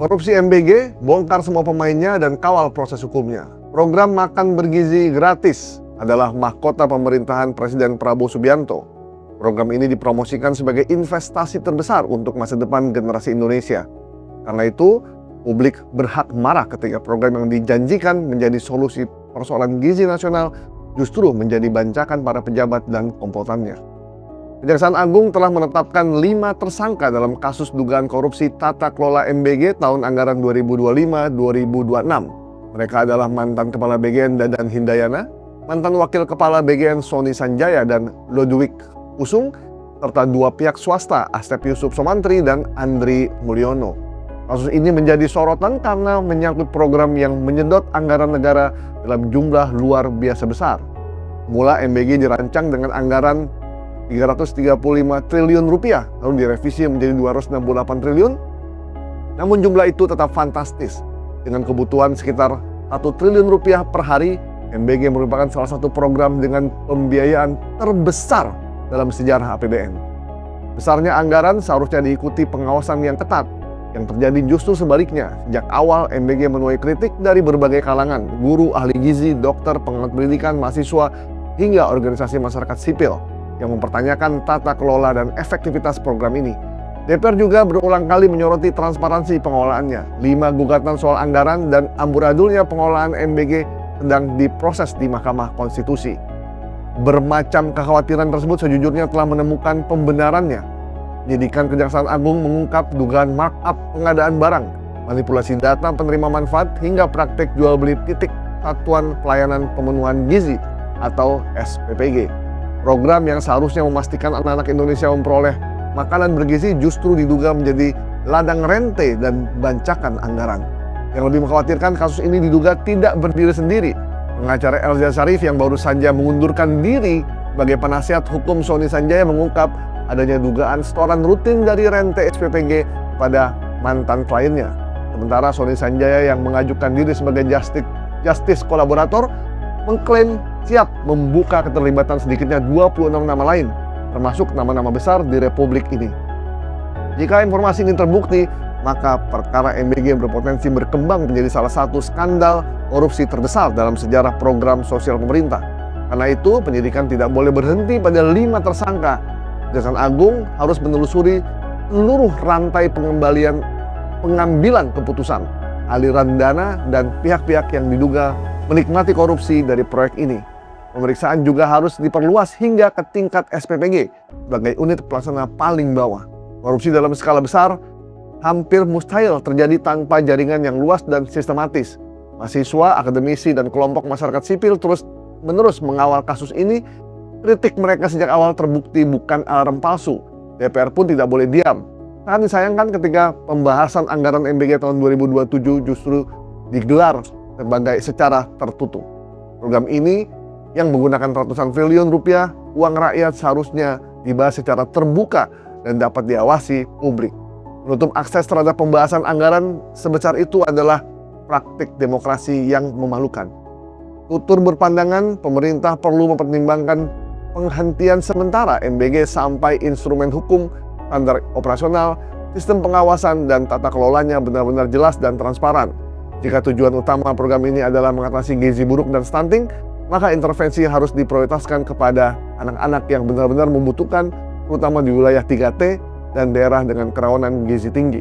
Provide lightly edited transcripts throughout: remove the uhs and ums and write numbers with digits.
Korupsi MBG, bongkar semua pemainnya dan kawal proses hukumnya. Program makan bergizi gratis adalah mahkota pemerintahan Presiden Prabowo Subianto. Program ini dipromosikan sebagai investasi terbesar untuk masa depan generasi Indonesia. Karena itu, publik berhak marah ketika program yang dijanjikan menjadi solusi persoalan gizi nasional justru menjadi bancakan para pejabat dan komplotannya. Kejaksaan Agung telah menetapkan 5 tersangka dalam kasus dugaan korupsi tata kelola MBG tahun anggaran 2025-2026. Mereka adalah mantan Kepala BGN Dadan Hindayana, mantan Wakil Kepala BGN Sony Sanjaya dan Ludwig Usung, serta 2 pihak swasta Asep Yusuf Somantri dan Andri Mulyono. Kasus ini menjadi sorotan karena menyangkut program yang menyedot anggaran negara dalam jumlah luar biasa besar. Mula MBG dirancang dengan anggaran 335 triliun rupiah, lalu direvisi menjadi 268 triliun. Namun jumlah itu tetap fantastis. Dengan kebutuhan sekitar 1 triliun rupiah per hari, MBG merupakan salah satu program dengan pembiayaan terbesar dalam sejarah APBN. Besarnya anggaran seharusnya diikuti pengawasan yang ketat. Yang terjadi justru sebaliknya. Sejak awal MBG menuai kritik dari berbagai kalangan, guru, ahli gizi, dokter, pengamat pendidikan, mahasiswa, hingga organisasi masyarakat sipil yang mempertanyakan tata kelola dan efektivitas program ini. DPR juga berulang kali menyoroti transparansi pengelolaannya. 5 gugatan soal anggaran dan amburadulnya pengelolaan MBG sedang diproses di Mahkamah Konstitusi. Bermacam kekhawatiran tersebut sejujurnya telah menemukan pembenarannya. Penyidikan Kejaksaan Agung mengungkap dugaan markup pengadaan barang, manipulasi data penerima manfaat, hingga praktek jual beli titik satuan pelayanan pemenuhan gizi atau SPPG. Program yang seharusnya memastikan anak-anak Indonesia memperoleh makanan bergizi justru diduga menjadi ladang rente dan bancakan anggaran. Yang lebih mengkhawatirkan, kasus ini diduga tidak berdiri sendiri. Pengacara Elza Syarif yang baru saja mengundurkan diri sebagai penasihat hukum Sony Sanjaya mengungkap adanya dugaan setoran rutin dari rente SPPG kepada mantan kliennya. Sementara Sony Sanjaya yang mengajukan diri sebagai justice kolaborator mengklaim siap membuka keterlibatan sedikitnya 26 nama lain, termasuk nama-nama besar di Republik ini. Jika informasi ini terbukti, maka perkara MBG berpotensi berkembang menjadi salah satu skandal korupsi terbesar dalam sejarah program sosial pemerintah. Karena itu, penyidikan tidak boleh berhenti pada 5 tersangka. Kejaksaan Agung harus menelusuri seluruh rantai pengambilan keputusan, aliran dana, dan pihak-pihak yang diduga menikmati korupsi dari proyek ini. Pemeriksaan juga harus diperluas hingga ke tingkat SPPG sebagai unit pelaksana paling bawah. Korupsi dalam skala besar hampir mustahil terjadi tanpa jaringan yang luas dan sistematis. Mahasiswa, akademisi, dan kelompok masyarakat sipil terus-menerus mengawal kasus ini. Kritik mereka sejak awal terbukti bukan alarm palsu. DPR pun tidak boleh diam. Sangat disayangkan ketika pembahasan anggaran MBG tahun 2027 justru digelar secara tertutup. Program ini yang menggunakan ratusan triliun rupiah uang rakyat seharusnya dibahas secara terbuka dan dapat diawasi publik. Menutup akses terhadap pembahasan anggaran sebesar itu adalah praktik demokrasi yang memalukan. Tutur berpandangan, pemerintah perlu mempertimbangkan penghentian sementara MBG sampai instrumen hukum, standar operasional, sistem pengawasan, dan tata kelolanya benar-benar jelas dan transparan. Jika tujuan utama program ini adalah mengatasi gizi buruk dan stunting, maka intervensi harus diprioritaskan kepada anak-anak yang benar-benar membutuhkan, terutama di wilayah 3T dan daerah dengan kerawanan gizi tinggi.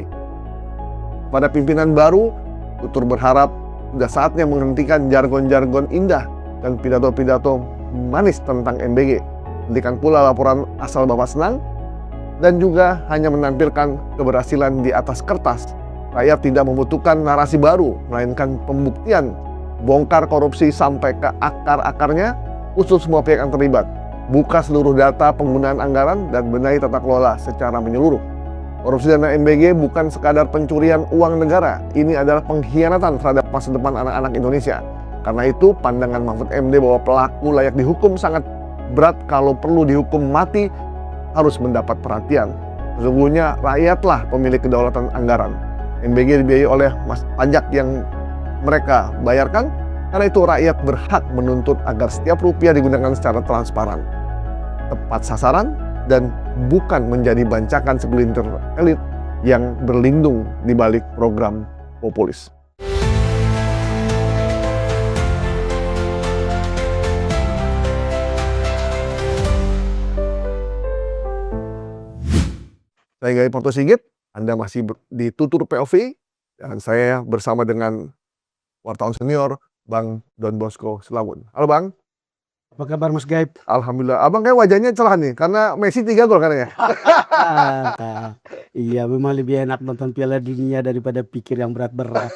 Pada pimpinan baru, Tutur berharap sudah saatnya menghentikan jargon-jargon indah dan pidato-pidato manis tentang MBG. Hentikan pula laporan asal Bapak senang dan juga hanya menampilkan keberhasilan di atas kertas. Rakyat tidak membutuhkan narasi baru, melainkan pembuktian. Bongkar korupsi sampai ke akar-akarnya, usut semua pihak yang terlibat. Buka seluruh data penggunaan anggaran dan benahi tata kelola secara menyeluruh. Korupsi dana MBG bukan sekadar pencurian uang negara, ini adalah pengkhianatan terhadap masa depan anak-anak Indonesia. Karena itu, pandangan Mahfud MD bahwa pelaku layak dihukum sangat berat, kalau perlu dihukum mati, harus mendapat perhatian. Sesungguhnya rakyatlah pemilik kedaulatan anggaran. MBG dibiayai oleh pajak yang mereka bayarkan, karena itu rakyat berhak menuntut agar setiap rupiah digunakan secara transparan, tepat sasaran, dan bukan menjadi bancakan segelintir elit yang berlindung di balik program populis. Saya Gai Ponto Sigit, Anda masih di Tutur POV, dan saya bersama dengan wartawan senior Bang Don Bosco Selawun. Halo Bang. Apa kabar Mas Gaib? Alhamdulillah. Abang kayak wajahnya cerah nih, karena Messi 3 gol katanya. Iya, memang lebih enak nonton Piala Dunia daripada pikir yang berat-berat.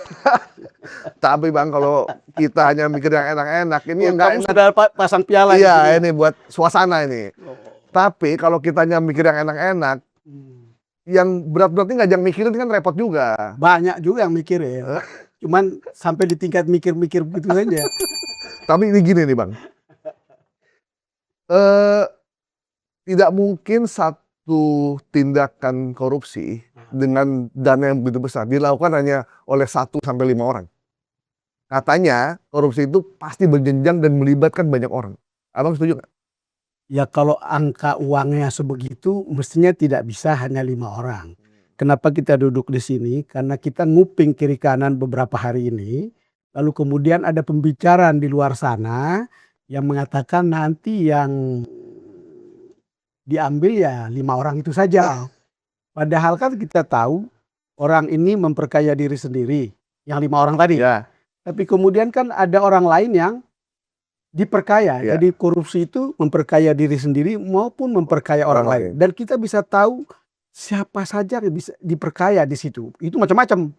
Tapi Bang, kalau kita hanya mikir yang enak-enak, ini yang nggak Kamu enak. sudah pasang piala di Iya, sini. ini buat suasana ini. Tapi kalau kita hanya mikir yang enak-enak, yang berat-berat ini nggak jangan mikirin kan repot juga. Banyak juga yang mikir ya. Cuman sampai di tingkat mikir-mikir begitu saja. Tapi ini gini nih Bang. Tidak mungkin satu tindakan korupsi dengan dana yang begitu besar dilakukan hanya oleh 1 sampai 5 orang. Katanya korupsi itu pasti berjenjang dan melibatkan banyak orang. Abang setuju nggak? Ya kalau angka uangnya sebegitu mestinya tidak bisa hanya 5 orang. Kenapa kita duduk di sini? Karena kita nguping kiri kanan beberapa hari ini. Lalu kemudian ada pembicaraan di luar sana yang mengatakan nanti yang diambil ya 5 orang itu saja. Padahal kan kita tahu orang ini memperkaya diri sendiri. Yang 5 orang tadi. Ya. Tapi kemudian kan ada orang lain yang diperkaya. Ya. Jadi korupsi itu memperkaya diri sendiri maupun memperkaya orang lain. Dan kita bisa tahu siapa saja yang bisa diperkaya di situ. Itu macam-macam.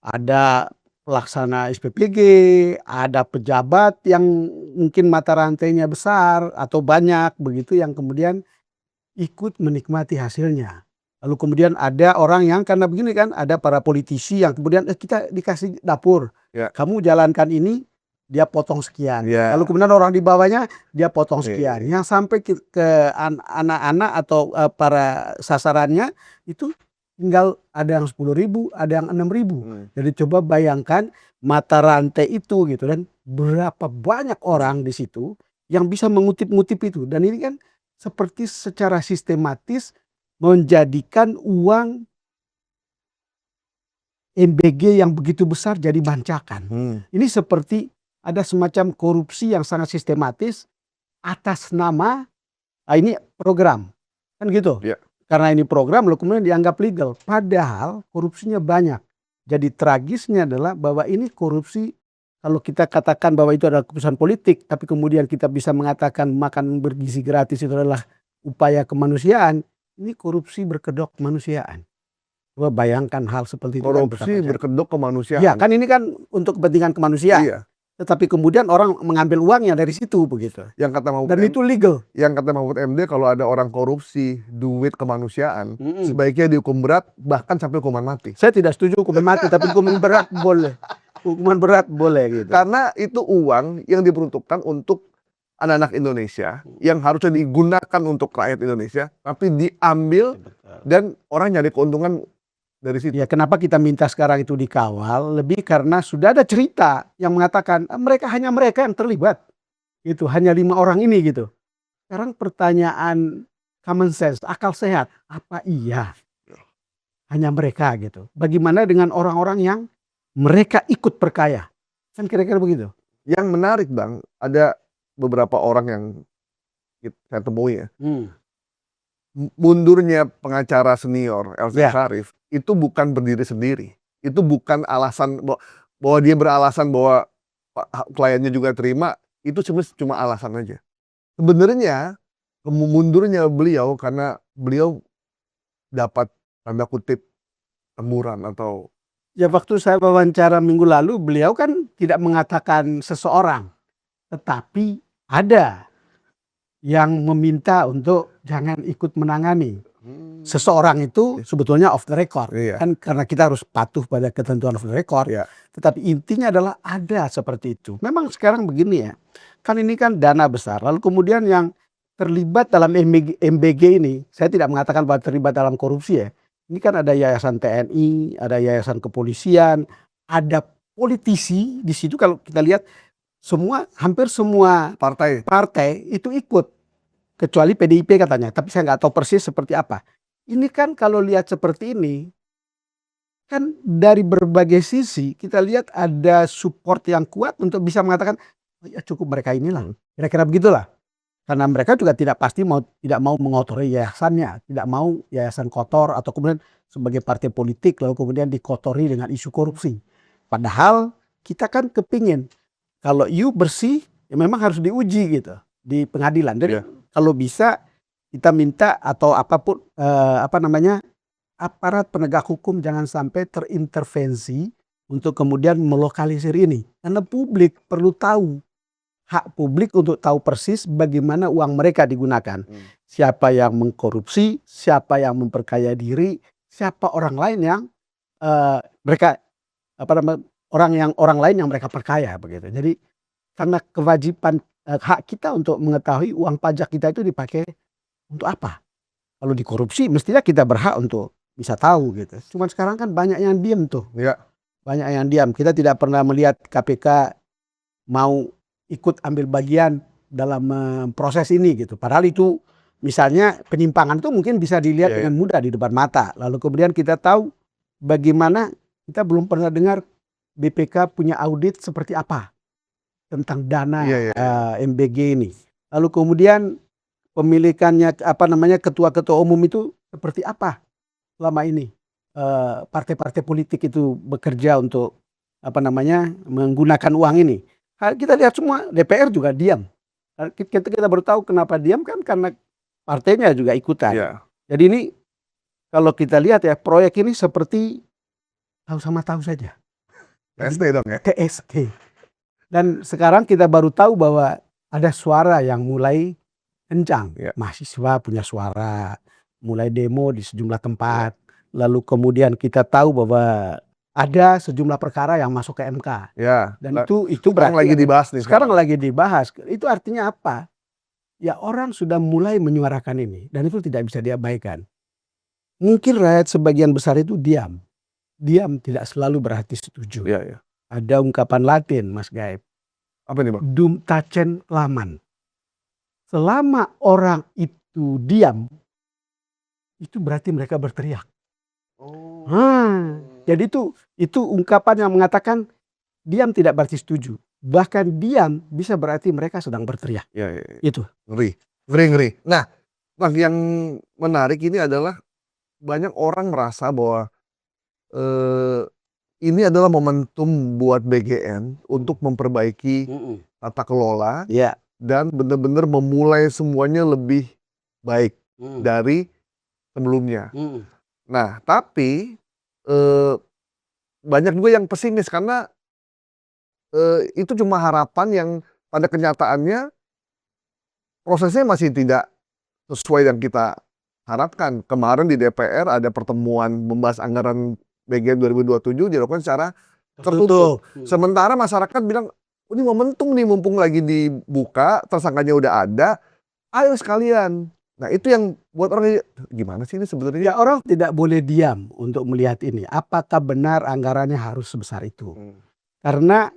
Ada pelaksana SPPG, ada pejabat yang mungkin mata rantainya besar atau banyak begitu yang kemudian ikut menikmati hasilnya. Lalu kemudian ada orang yang karena begini kan ada para politisi yang kemudian kita dikasih dapur. Ya. Kamu jalankan ini dia potong sekian. Ya. Lalu kemudian orang di bawahnya dia potong sekian. Yang sampai ke anak-anak atau para sasarannya itu tinggal ada yang 10.000, ada yang 6.000. Jadi coba bayangkan mata rantai itu gitu dan berapa banyak orang di situ yang bisa mengutip-ngutip itu. Dan ini kan seperti secara sistematis menjadikan uang MBG yang begitu besar jadi bancakan. Ini seperti ada semacam korupsi yang sangat sistematis atas nama ini program. Kan gitu. Ya. Karena ini program lalu kemudian dianggap legal. Padahal korupsinya banyak. Jadi tragisnya adalah bahwa ini korupsi kalau kita katakan bahwa itu adalah keputusan politik. Tapi kemudian kita bisa mengatakan makan bergizi gratis itu adalah upaya kemanusiaan. Ini korupsi berkedok kemanusiaan. Coba bayangkan hal seperti itu. Korupsi berkedok kemanusiaan. Ya kan ini kan untuk kepentingan kemanusiaan. Iya. Tetapi kemudian orang mengambil uangnya dari situ begitu. Yang kata Mahfud Dan itu legal. Yang kata Mahfud MD kalau ada orang korupsi duit kemanusiaan, sebaiknya dihukum berat bahkan sampai hukuman mati. Saya tidak setuju hukuman mati, tapi hukuman berat boleh. Hukuman berat boleh gitu. Karena itu uang yang diperuntukkan untuk anak-anak Indonesia yang harusnya digunakan untuk rakyat Indonesia, tapi diambil dan orang nyari keuntungan dari situ. Ya, kenapa kita minta sekarang itu dikawal? Lebih karena sudah ada cerita yang mengatakan mereka yang terlibat. Itu hanya 5 orang ini gitu. Sekarang pertanyaan common sense, akal sehat, apa iya hanya mereka gitu? Bagaimana dengan orang-orang yang mereka ikut perkaya? Kan kira-kira begitu. Yang menarik Bang, ada beberapa orang yang saya temui ya. Mundurnya pengacara senior Elsa Sharif itu bukan berdiri sendiri. Itu bukan alasan bahwa dia beralasan bahwa kliennya juga terima. Itu cuma alasan aja. Sebenarnya mundurnya beliau karena beliau dapat tanda kutip temuran atau. Ya waktu saya wawancara minggu lalu beliau kan tidak mengatakan seseorang. Tetapi ada yang meminta untuk jangan ikut menangani. Seseorang itu sebetulnya off the record. Kan karena kita harus patuh pada ketentuan off the record. Tetapi intinya adalah ada seperti itu. Memang sekarang begini ya. Kan ini kan dana besar. Lalu kemudian yang terlibat dalam MBG ini. Saya tidak mengatakan bahwa terlibat dalam korupsi ya. Ini kan ada yayasan TNI, ada yayasan kepolisian, ada politisi di situ. Kalau kita lihat hampir semua partai itu ikut. Kecuali PDIP katanya, tapi saya nggak tahu persis seperti apa. Ini kan kalau lihat seperti ini, kan dari berbagai sisi kita lihat ada support yang kuat untuk bisa mengatakan, "Oh ya cukup mereka inilah." Kira-kira begitulah. Karena mereka juga tidak tidak mau mengotori yayasannya, tidak mau yayasan kotor atau kemudian sebagai partai politik lalu kemudian dikotori dengan isu korupsi. Padahal kita kan kepingin kalau you bersih ya memang harus diuji gitu di pengadilan. Jadi Iya. kalau bisa kita minta atau apapun aparat penegak hukum jangan sampai terintervensi untuk kemudian melokalisir ini. Karena publik perlu tahu, hak publik untuk tahu persis bagaimana uang mereka digunakan. Siapa yang mengkorupsi, siapa yang memperkaya diri, siapa orang lain yang orang lain yang mereka perkaya begitu. Jadi karena kewajiban hak kita untuk mengetahui uang pajak kita itu dipakai untuk apa. Kalau dikorupsi mestinya kita berhak untuk bisa tahu gitu. Cuman sekarang kan banyak yang diam tuh. Ya. Banyak yang diam. Kita tidak pernah melihat KPK mau ikut ambil bagian dalam proses ini gitu. Padahal itu misalnya penyimpangan itu mungkin bisa dilihat dengan mudah di depan mata. Lalu kemudian kita tahu bagaimana kita belum pernah dengar BPK punya audit seperti apa tentang dana MBG ini. Lalu kemudian pemilikannya ketua-ketua umum itu seperti apa selama ini partai-partai politik itu bekerja untuk menggunakan uang ini. Kita lihat semua DPR juga diam. Kita baru tahu kenapa diam kan karena partainya juga ikutan. Iya. Jadi ini kalau kita lihat ya proyek ini seperti tahu sama tahu saja. TST dong ya. TST. Dan sekarang kita baru tahu bahwa ada suara yang mulai kencang. Ya. Mahasiswa punya suara, mulai demo di sejumlah tempat. Lalu kemudian kita tahu bahwa ada sejumlah perkara yang masuk ke MK. Ya. Dan itu berarti lagi dibahas nih. sekarang lagi dibahas. Itu artinya apa? Ya orang sudah mulai menyuarakan ini dan itu tidak bisa diabaikan. Mungkin rakyat sebagian besar itu diam. Diam tidak selalu berarti setuju. Iya. Ada ungkapan Latin, Mas Gaib. Apa nih, Bang? Dum tacen laman. Selama orang itu diam, itu berarti mereka berteriak. Jadi itu ungkapan yang mengatakan diam tidak berarti setuju. Bahkan diam bisa berarti mereka sedang berteriak. Iya. Itu. Ngeri. Nah, Bang, yang menarik ini adalah banyak orang merasa bahwa ini adalah momentum buat BGN untuk memperbaiki tata kelola dan benar-benar memulai semuanya lebih baik dari sebelumnya. Nah, tapi banyak juga yang pesimis karena itu cuma harapan yang pada kenyataannya prosesnya masih tidak sesuai yang kita harapkan. Kemarin di DPR ada pertemuan membahas anggaran BGN 2027 dilakukan secara tertutup. Sementara masyarakat bilang, oh, ini momentum nih mumpung lagi dibuka, tersangkanya udah ada, ayo sekalian. Nah itu yang buat orang gimana sih ini sebenarnya? Ya orang tidak boleh diam untuk melihat ini. Apakah benar anggarannya harus sebesar itu? Karena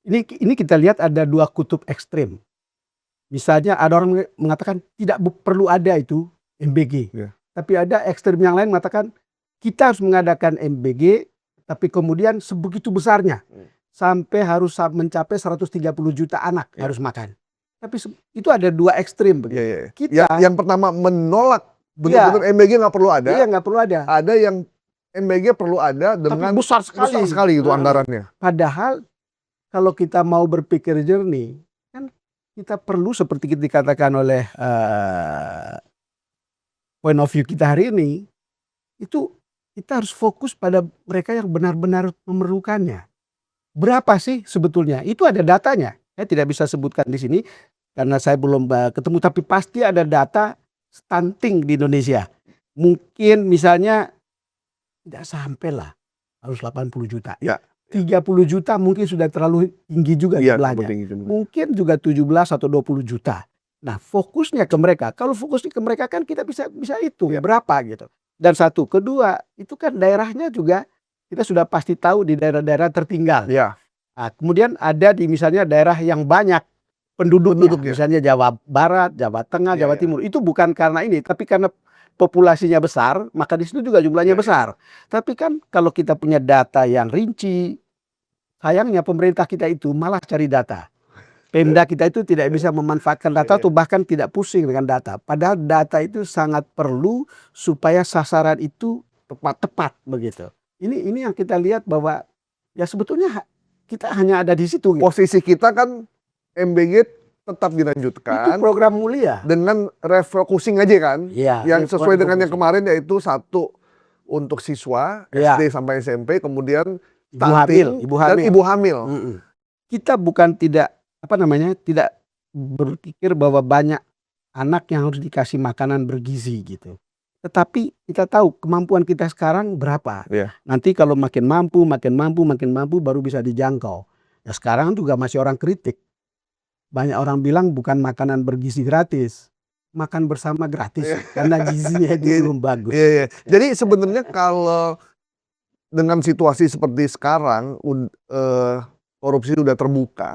ini kita lihat ada dua kutub ekstrim. Misalnya ada orang mengatakan tidak perlu ada itu MBG. Tapi ada ekstrim yang lain mengatakan kita harus mengadakan MBG tapi kemudian sebegitu besarnya. Sampai harus mencapai 130 juta anak harus makan. Tapi itu ada dua ekstrim. Kita yang pertama menolak benar-benar MBG nggak perlu ada. Iya nggak perlu ada. Ada yang MBG perlu ada dengan tapi besar sekali itu anggarannya. Padahal kalau kita mau berpikir jernih, kan kita perlu seperti dikatakan oleh point of view kita hari ini, itu kita harus fokus pada mereka yang benar-benar memerlukannya. Berapa sih sebetulnya? Itu ada datanya. Saya tidak bisa sebutkan di sini karena saya belum ketemu, tapi pasti ada data stunting di Indonesia. Mungkin misalnya tidak sampai lah, harus 80 juta. 30 juta mungkin sudah terlalu tinggi juga jumlahnya. Mungkin juga 17 atau 20 juta. Nah fokusnya ke mereka. Kalau fokusnya ke mereka kan kita bisa hitung berapa gitu. Dan satu, kedua itu kan daerahnya juga kita sudah pasti tahu di daerah-daerah tertinggal. Nah, kemudian ada di misalnya daerah yang banyak penduduknya. Misalnya Jawa Barat, Jawa Tengah, Jawa Timur. Itu bukan karena ini, tapi karena populasinya besar, maka di situ juga jumlahnya besar. Tapi kan kalau kita punya data yang rinci, sayangnya pemerintah kita itu malah cari data. Pemda kita itu tidak bisa memanfaatkan data atau bahkan tidak pusing dengan data. Padahal data itu sangat perlu supaya sasaran itu tepat begitu. Ini yang kita lihat bahwa ya sebetulnya kita hanya ada di situ. Gitu. Posisi kita kan MBG tetap Itu dilanjutkan program mulia. dengan refocusing aja kan. Iya, Yang sesuai dengan yang refocusing. kemarin yaitu satu untuk siswa Iya. SD sampai SMP, kemudian Ibu hamil, dan ibu hamil. Kita bukan tidak tidak berpikir bahwa banyak anak yang harus dikasih makanan bergizi gitu. Tetapi kita tahu kemampuan kita sekarang berapa. Iya. Nanti kalau makin mampu baru bisa dijangkau. Ya sekarang juga masih orang kritik. Banyak orang bilang bukan makanan bergizi gratis, makan bersama gratis karena gizinya itu belum bagus. Iya, iya. Jadi sebenarnya kalau dengan situasi seperti sekarang korupsi sudah terbuka.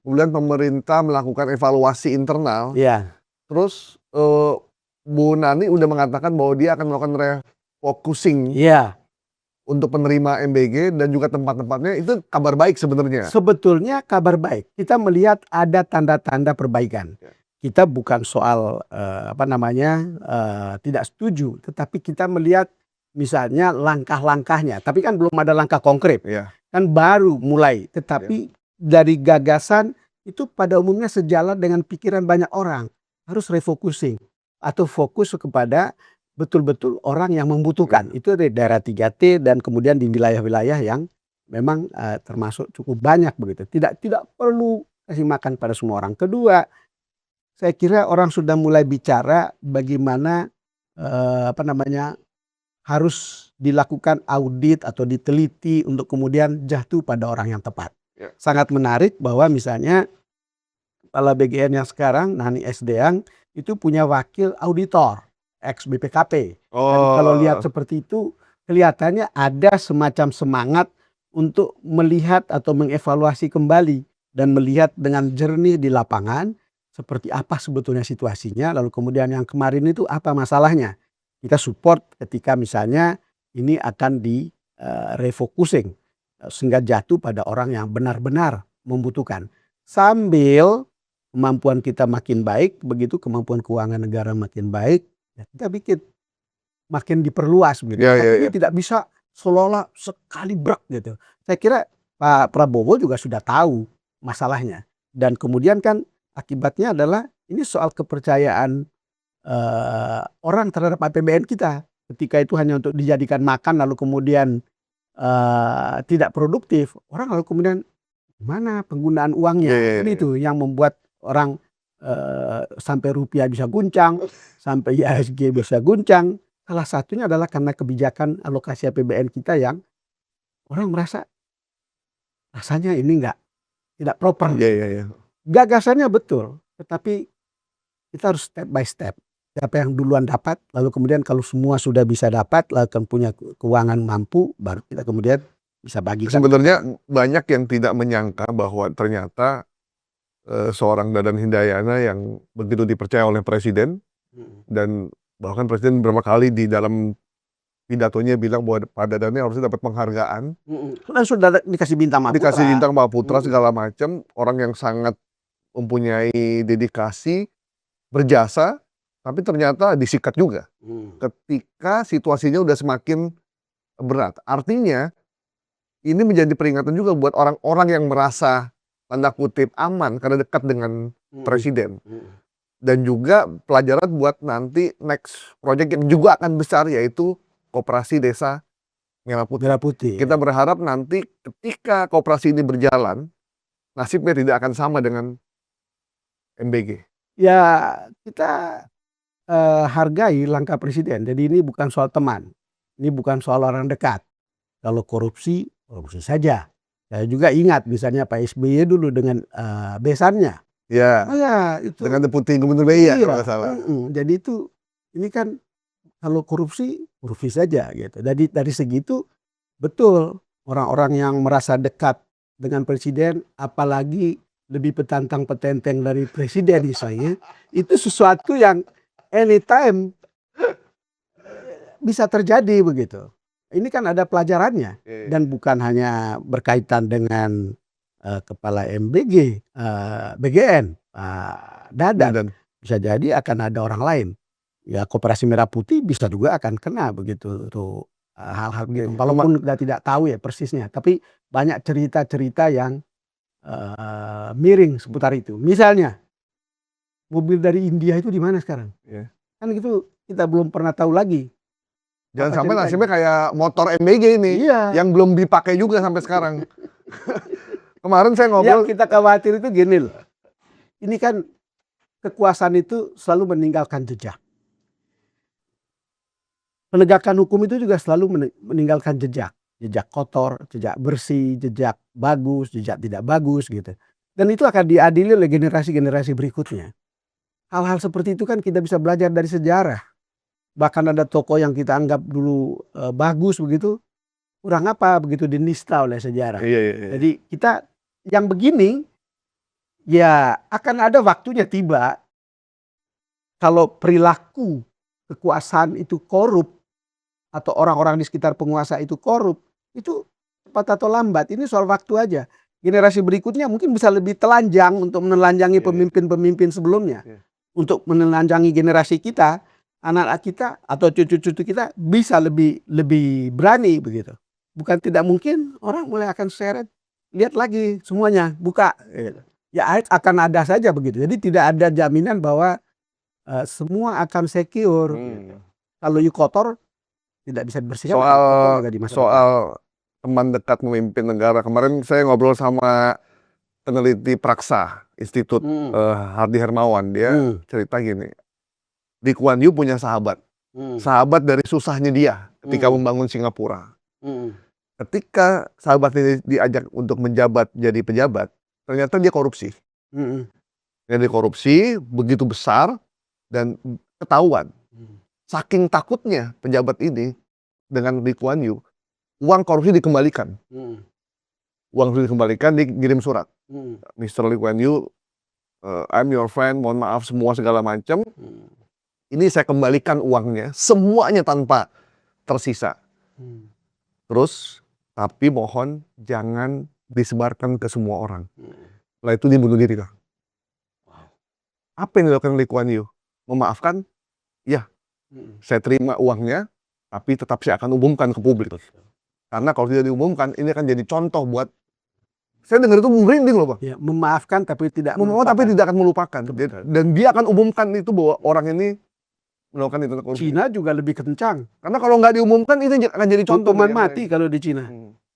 Kemudian pemerintah melakukan evaluasi internal. Iya. Terus Bu Nani udah mengatakan bahwa dia akan melakukan refocusing Iya. untuk penerima MBG dan juga tempat-tempatnya. Itu kabar baik sebenarnya. Sebetulnya kabar baik. Kita melihat ada tanda-tanda perbaikan. Kita bukan soal tidak setuju, tetapi kita melihat misalnya langkah-langkahnya. Tapi kan belum ada langkah konkret. Iya. Kan baru mulai, tetapi dari gagasan itu pada umumnya sejalan dengan pikiran banyak orang. Harus refocusing atau fokus kepada betul-betul orang yang membutuhkan. Itu dari daerah 3T dan kemudian di wilayah-wilayah yang memang termasuk cukup banyak begitu. Tidak perlu kasih makan pada semua orang. Kedua, saya kira orang sudah mulai bicara bagaimana harus dilakukan audit atau diteliti untuk kemudian jatuh pada orang yang tepat. Sangat menarik bahwa misalnya kepala BGN yang sekarang, Nani Esdeang, itu punya wakil auditor, ex BPKP. Dan kalau lihat seperti itu, kelihatannya ada semacam semangat untuk melihat atau mengevaluasi kembali dan melihat dengan jernih di lapangan seperti apa sebetulnya situasinya, lalu kemudian yang kemarin itu apa masalahnya. Kita support ketika misalnya ini akan di refocusing sehingga jatuh pada orang yang benar-benar membutuhkan. Sambil kemampuan kita makin baik, begitu kemampuan keuangan negara makin baik, ya kita bikin makin diperluas gitu. Tapi ini tidak bisa seolah-olah sekali brak gitu. Saya kira Pak Prabowo juga sudah tahu masalahnya. Dan kemudian kan akibatnya adalah ini soal kepercayaan orang terhadap APBN kita. Ketika itu hanya untuk dijadikan makan lalu kemudian tidak produktif, orang lalu kemudian gimana penggunaan uangnya. Ini itu yang membuat orang sampai rupiah bisa guncang, sampai IHSG bisa guncang. Salah satunya adalah karena kebijakan alokasi APBN kita yang orang merasa rasanya ini tidak proper. Gagasannya betul, tetapi kita harus step by step. Siapa yang duluan dapat, lalu kemudian kalau semua sudah bisa dapat, lalu kan punya keuangan mampu, baru kita kemudian bisa bagikan. Sebenarnya banyak yang tidak menyangka bahwa ternyata seorang Dadan Hindayana yang begitu dipercaya oleh Presiden, dan bahkan Presiden beberapa kali di dalam pidatonya bilang bahwa Pak Dadan ini harusnya dapat penghargaan. Dan sudah dikasih bintang Mahaputra. Dikasih bintang Mahaputra segala macam, orang yang sangat mempunyai dedikasi, berjasa, tapi ternyata disikat juga ketika situasinya udah semakin berat. Artinya ini menjadi peringatan juga buat orang-orang yang merasa tanda kutip aman karena dekat dengan Presiden. Dan juga pelajaran buat nanti next project yang juga akan besar, yaitu Koperasi Desa Merah Putih. Kita berharap nanti ketika koperasi ini berjalan, nasibnya tidak akan sama dengan MBG. Ya kita hargai langkah Presiden. Jadi ini bukan soal teman, ini bukan soal orang dekat. Kalau korupsi, korupsi saja. Saya juga ingat misalnya Pak SBY dulu dengan besannya. Ya, itu. Dengan Deputi Gubernur BI ya kalau nggak salah. Jadi itu, ini kan kalau korupsi saja gitu. Dari segitu betul orang-orang yang merasa dekat dengan Presiden, apalagi lebih petantang petenteng dari Presiden misalnya, itu sesuatu yang anytime bisa terjadi begitu. Ini kan ada pelajarannya Iya, iya. dan bukan hanya berkaitan dengan kepala MBG, BGN, Dadan. Dan Bisa jadi akan ada orang lain. Ya Koperasi Merah Putih bisa juga akan kena begitu tuh hal-hal begitu. Walaupun kita tidak tahu ya persisnya, tapi banyak cerita-cerita yang miring seputar itu. Misalnya mobil dari India itu di mana sekarang? Iya. Kan itu kita belum pernah tahu lagi. jangan Apa sampai ceritanya? nasibnya kayak motor MBG ini Iya. yang belum dipakai juga sampai sekarang. Kemarin saya Yang ngobrol, kita khawatir itu gini loh. Ini kan kekuasaan itu selalu meninggalkan jejak. Penegakan hukum itu juga selalu meninggalkan jejak. Jejak kotor, jejak bersih, jejak bagus, jejak tidak bagus gitu. Dan itu akan diadili oleh generasi-generasi berikutnya. Hal-hal seperti itu kan kita bisa belajar dari sejarah. Bahkan ada tokoh yang kita anggap dulu bagus begitu, kurang apa begitu dinista oleh sejarah. iya, iya, iya. Jadi kita yang begini ya akan ada waktunya tiba kalau perilaku kekuasaan itu korup atau orang-orang di sekitar penguasa itu korup, itu cepat atau lambat ini soal waktu aja. Generasi berikutnya mungkin bisa lebih telanjang untuk menelanjangi Iya. pemimpin-pemimpin sebelumnya. Iya. Untuk menelanjangi generasi kita, anak-anak kita atau cucu-cucu kita bisa lebih berani begitu. Bukan tidak mungkin orang mulai akan seret, lihat lagi semuanya, buka. Ya akan ada saja begitu. Jadi tidak ada jaminan bahwa semua akan secure. Kalau you kotor tidak bisa dibersihkan. Soal teman dekat memimpin negara, kemarin saya ngobrol sama peneliti Praksa Institut Hardi Hermawan. Dia cerita gini, Lee Kuan Yew punya sahabat sahabat dari susahnya dia ketika membangun Singapura. Ketika sahabat ini diajak untuk menjabat jadi pejabat, ternyata dia korupsi. Dia korupsi begitu besar dan ketahuan. Saking takutnya pejabat ini dengan Lee Kuan Yew, uang korupsi dikembalikan. Uang korupsi dikembalikan, dikirim surat. Mr. Lee Kuan Yew, I'm your friend, mohon maaf semua segala macam. Ini saya kembalikan uangnya, semuanya tanpa tersisa. Terus, tapi mohon jangan disebarkan ke semua orang. Setelah itu dia bunuh diri. Apa yang dilakukan Lee Kuan Yew? Memaafkan? Ya, saya terima uangnya, tapi tetap saya akan umumkan ke publik. Karena kalau tidak diumumkan, ini akan jadi contoh buat, saya dengar itu merinding loh Pak. Ya, memaafkan tapi tidak memaafkan tapi tidak akan melupakan. Dan dia akan umumkan itu bahwa orang ini melakukan itu korupsi. Cina juga lebih kencang. Karena kalau nggak diumumkan itu akan jadi contoh. Hukuman mati kalau di Cina.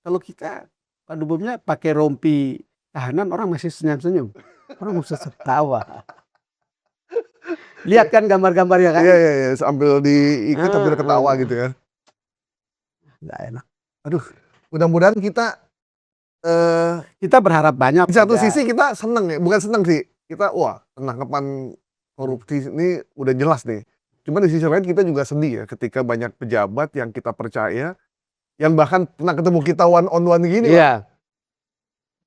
Kalau kita pada umumnya pakai rompi tahanan, orang masih senyum-senyum. Orang bisa tertawa. Lihat kan gambar-gambarnya kan? Iya, sambil diikat sambil ketawa gitu ya. Nggak enak. Aduh, mudah-mudahan kita berharap banyak. Di satu sisi kita seneng ya, bukan seneng sih. Kita wah, penangkapan korupsi ini udah jelas nih. Cuma di sisi lain kita juga sedih ya ketika banyak pejabat yang kita percaya, yang bahkan pernah ketemu kita one on one gini. Iya.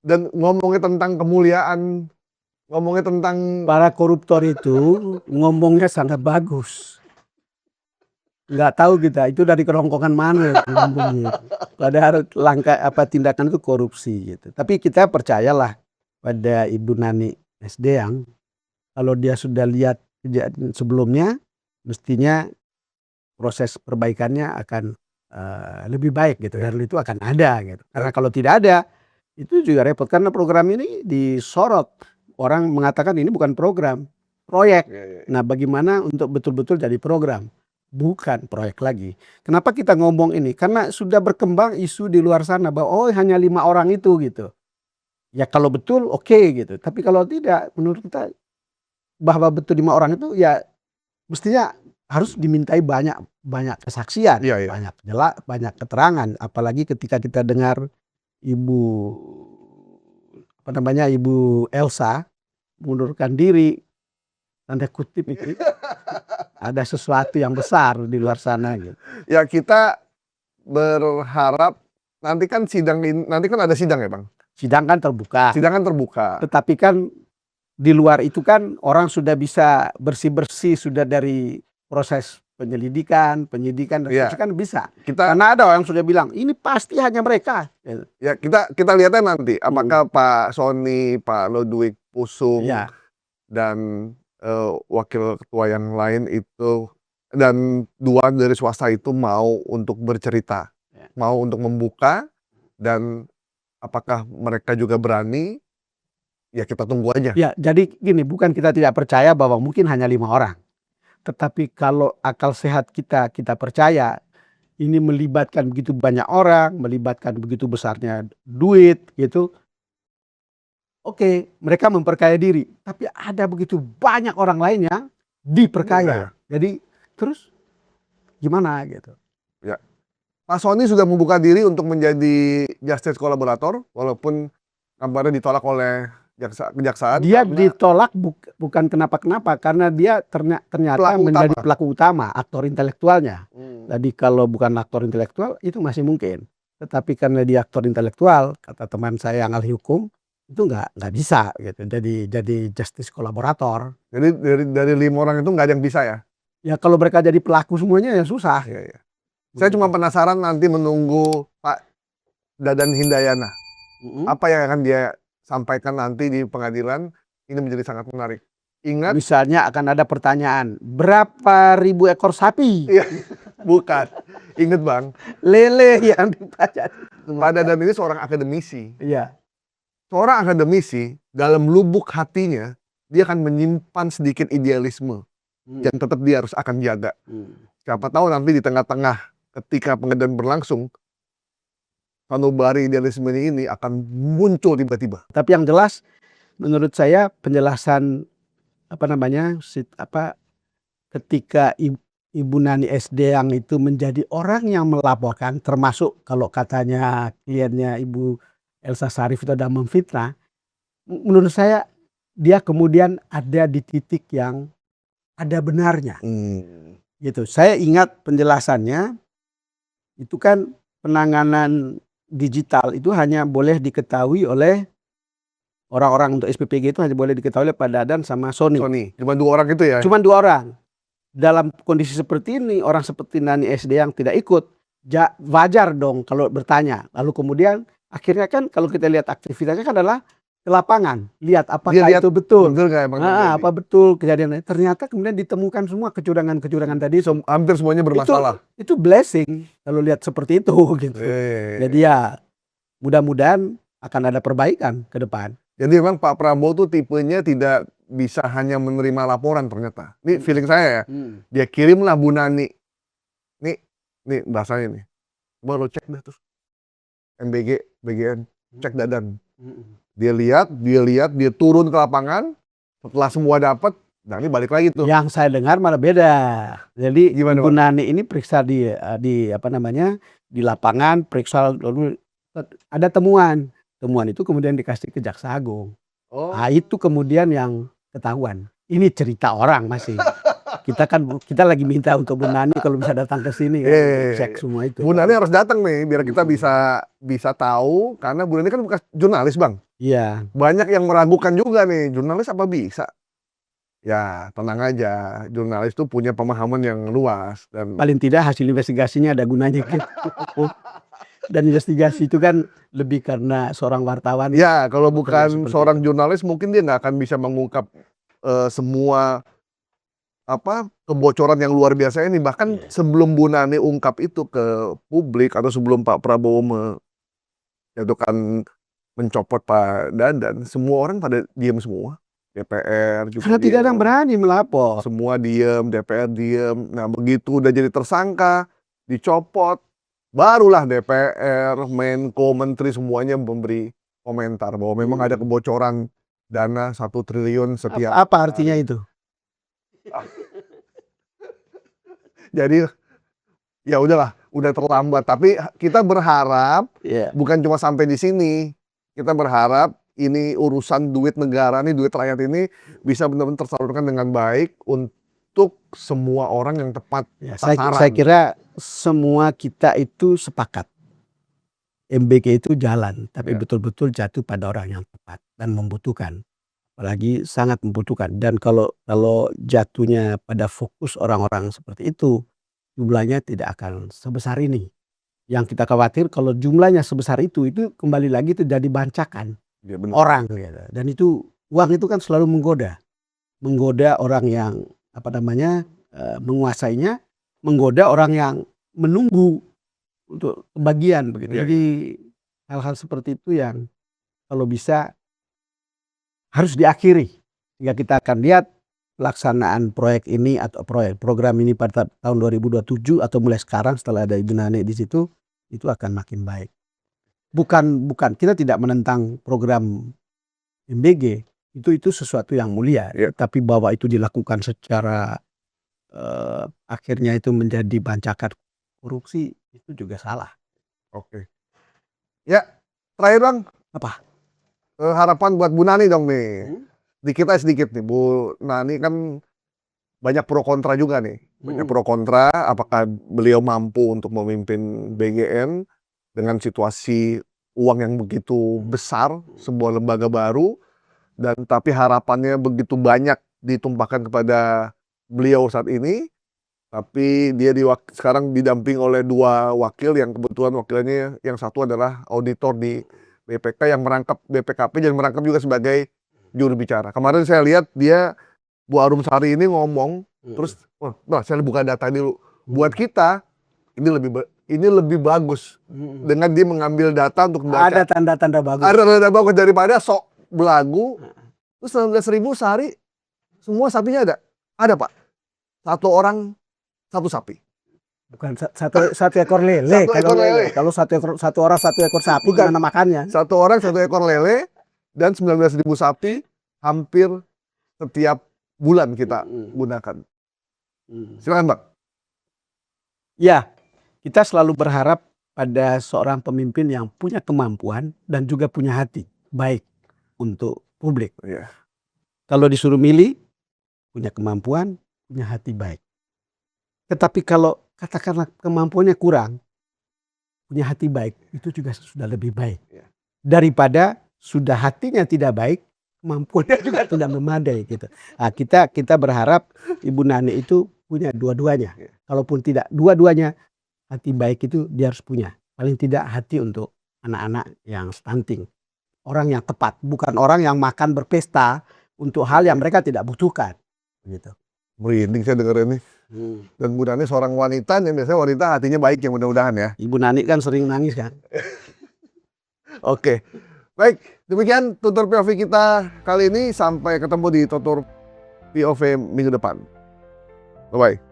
Dan ngomongnya tentang kemuliaan, ngomongnya tentang para koruptor itu ngomongnya sangat bagus. Nggak tahu kita itu dari kerongkongan mana ngomongnya. Padahal langkah tindakan itu korupsi gitu. Tapi kita percayalah pada Ibu Nani SD yang kalau dia sudah lihat kejadian sebelumnya, mestinya proses perbaikannya akan lebih baik gitu. Dan itu akan ada gitu. Karena kalau tidak ada, itu juga repot. Karena program ini disorot. Orang mengatakan ini bukan program, proyek. Nah bagaimana untuk betul-betul jadi program? Bukan proyek lagi. Kenapa kita ngomong ini? Karena sudah berkembang isu di luar sana bahwa hanya 5 orang itu gitu. Ya kalau betul oke gitu. Tapi kalau tidak, menurut kita bahwa betul 5 orang itu ya mestinya harus dimintai banyak kesaksian, banyak keterangan. Apalagi ketika kita dengar Ibu Elsa mengundurkan diri, tanda kutip itu ada sesuatu yang besar di luar sana gitu. Ya kita berharap nanti kan ada sidang ya Bang. Sidang kan terbuka. Tetapi kan di luar itu kan orang sudah bisa bersih-bersih sudah dari proses penyelidikan, penyidikan dan Iya. seterusnya kan bisa. Kita Karena ada orang sudah bilang ini pasti hanya mereka. ya kita lihatnya nanti apakah Pak Sony, Pak Ludwig Pusung Ya, dan wakil ketua yang lain itu dan dua dari swasta itu mau untuk bercerita, Ya. mau untuk membuka, dan apakah mereka juga berani? Ya kita tunggu aja. ya. Jadi gini, bukan kita tidak percaya bahwa mungkin hanya 5 orang. Tetapi kalau akal sehat kita percaya ini melibatkan begitu banyak orang, melibatkan begitu besarnya duit gitu. Oke, mereka memperkaya diri, tapi ada begitu banyak orang lain yang diperkaya. Jadi terus gimana gitu? Pak Sony sudah membuka diri untuk menjadi justice kolaborator, walaupun kabarnya ditolak oleh kejaksaan. Dia karena ditolak bukan kenapa-kenapa, karena dia ternyata Pelaku menjadi utama. pelaku utama, aktor intelektualnya. Hmm. Jadi kalau bukan aktor intelektual itu masih mungkin. Tetapi karena dia aktor intelektual, kata teman saya yang ahli hukum, itu nggak bisa gitu. Jadi justice kolaborator. Jadi dari 5 orang itu nggak ada yang bisa ya? Ya kalau mereka jadi pelaku semuanya ya susah. Iya, iya. Saya cuma penasaran nanti menunggu Pak Dadan Hindayana. Apa yang akan dia sampaikan nanti di pengadilan, ini menjadi sangat menarik. Ingat, Misalnya akan ada pertanyaan, berapa ribu ekor sapi? iya, bukan. Ingat Bang, Lele yang ditanya. Pak Dadan ini seorang akademisi. Iya. Seorang akademisi, dalam lubuk hatinya, dia akan menyimpan sedikit idealisme. Yang tetap dia harus akan jaga. Siapa tahu nanti di tengah-tengah ketika pengadilan berlangsung, sanubari idealisme ini akan muncul tiba-tiba. Tapi yang jelas, menurut saya penjelasan ketika Ibu Nani SD yang itu menjadi orang yang melaporkan, termasuk kalau katanya kliennya Ibu Elsa Sharif itu ada memfitnah, menurut saya dia kemudian ada di titik yang ada benarnya. Gitu. Saya ingat penjelasannya itu kan penanganan digital itu hanya boleh diketahui oleh orang-orang untuk SPPG itu hanya boleh diketahui oleh Pak Dadan sama Sony. Cuma 2 orang itu ya? Cuma 2 orang. Dalam kondisi seperti ini orang seperti Nani SD yang tidak ikut, wajar dong kalau bertanya. Lalu kemudian akhirnya kan kalau kita lihat aktivitasnya kan adalah ke lapangan, lihat apakah itu betul. Betul nggak emang terjadi? Apa betul kejadian. Ternyata kemudian ditemukan semua kecurangan-kecurangan tadi. Hampir semuanya bermasalah. Itu blessing kalau lihat seperti itu gitu. Jadi ya mudah-mudahan akan ada perbaikan ke depan. Jadi memang Pak Prabowo tuh tipenya tidak bisa hanya menerima laporan ternyata. Ini feeling saya ya. Dia kirimlah Bu Nani. Nih bahasanya nih. Coba lo cek dah terus. MBG, BGN, cek Dadan. Dia lihat, dia turun ke lapangan. Setelah semua dapat, nah ini balik lagi tuh. Yang saya dengar malah beda. Jadi Gimana, Bu Pak? Nani ini periksa di di lapangan, periksa lalu ada temuan. Temuan itu kemudian dikasih ke Jaksa Agung. Oh. Nah, itu kemudian yang ketahuan. Ini cerita orang masih. Kita lagi minta untuk Bu Nani kalau bisa datang ke sini cek semua itu. Bu Nani harus datang nih biar kita bisa tahu, karena Bu Nani kan bekas jurnalis Bang. Iya. Banyak yang meragukan juga nih, jurnalis apa bisa? Ya tenang aja, jurnalis tuh punya pemahaman yang luas dan Paling tidak hasil investigasinya ada gunanya gitu. Dan investigasi itu kan lebih karena seorang wartawan. ya kalau bukan seperti seorang jurnalis mungkin dia nggak akan bisa mengungkap semua kebocoran yang luar biasa ini. Bahkan sebelum Bu Nani ungkap itu ke publik atau sebelum Pak Prabowo mencopot Pak Dadan, semua orang pada diam semua. DPR juga Karena tidak ada yang berani melapor. semua diem, DPR diem. Nah begitu udah jadi tersangka, dicopot, barulah DPR, Menko, Menteri semuanya memberi komentar bahwa memang ada kebocoran dana 1 triliun setiap. Apa artinya itu? Jadi ya udahlah, udah terlambat. Tapi kita berharap bukan cuma sampai di sini. Kita berharap ini urusan duit negara nih, duit rakyat ini bisa benar-benar tersalurkan dengan baik untuk semua orang yang tepat sasaran. Saya kira semua kita itu sepakat. MBG itu jalan, tapi betul-betul jatuh pada orang yang tepat dan membutuhkan. apalagi sangat membutuhkan. Dan kalau jatuhnya pada fokus orang-orang seperti itu, jumlahnya tidak akan sebesar ini. Yang kita khawatir kalau jumlahnya sebesar itu kembali lagi terjadi bancakan Ya, benar. orang gitu. Dan itu uang itu kan selalu menggoda orang yang menguasainya, menggoda orang yang menunggu untuk kebagian begitu. Ya, Jadi hal-hal seperti itu yang kalau bisa harus diakhiri, sehingga kita akan lihat pelaksanaan proyek ini atau program ini pada tahun 2027 atau mulai sekarang setelah ada Ibu Nani di situ, itu akan makin baik. Bukan kita tidak menentang program MBG, itu sesuatu yang mulia, Ya. tapi bahwa itu dilakukan secara akhirnya itu menjadi bancakan korupsi, itu juga salah. Oke. Ya, terakhir Bang. Apa? Harapan buat Bu Nani dong nih. Dikit aja sedikit nih. Bu Nani kan banyak pro kontra juga nih. Banyak pro kontra, apakah beliau mampu untuk memimpin BGN dengan situasi uang yang begitu besar, sebuah lembaga baru, dan tapi harapannya begitu banyak ditumpahkan kepada beliau saat ini. Tapi dia sekarang didamping oleh 2 wakil yang kebetulan wakilnya yang satu adalah auditor di BPK yang merangkap BPKP dan merangkap juga sebagai juru bicara. Kemarin saya lihat dia, Bu Arum Sari ini ngomong, terus saya buka data dulu. Buat kita ini lebih bagus dengan dia mengambil data untuk baca. Ada tanda-tanda bagus. Ada tanda bagus daripada sok belagu. Terus 19.000 sehari semua sapinya ada. Ada Pak. 1 orang 1 sapi. Bukan satu ekor lele. Satu ekor lele. Kalau satu orang 1 ekor sapi, Bukan. gimana makannya? 1 orang 1 ekor lele dan 19.000 sapi hampir setiap bulan kita gunakan. Silakan Bang. Ya, kita selalu berharap pada seorang pemimpin yang punya kemampuan dan juga punya hati baik untuk publik. Iya. Kalau disuruh milih, punya kemampuan, punya hati baik. Tetapi kalau katakanlah kemampuannya kurang, punya hati baik, itu juga sudah lebih baik. Daripada sudah hatinya tidak baik, kemampuannya juga tidak memadai gitu. Nah, kita berharap Ibu Nani itu punya dua-duanya. Kalaupun tidak dua-duanya, hati baik itu dia harus punya. Paling tidak hati untuk anak-anak yang stunting. Orang yang tepat, bukan orang yang makan berpesta untuk hal yang mereka tidak butuhkan. Gitu. Merinding saya dengar ini. Dan Bu Nani seorang wanita, yang biasanya wanita hatinya baik ya, mudah-mudahan ya. Ibu Nani kan sering nangis kan. Oke. Baik, demikian tutur POV kita kali ini. Sampai ketemu di tutur POV minggu depan. Bye-bye.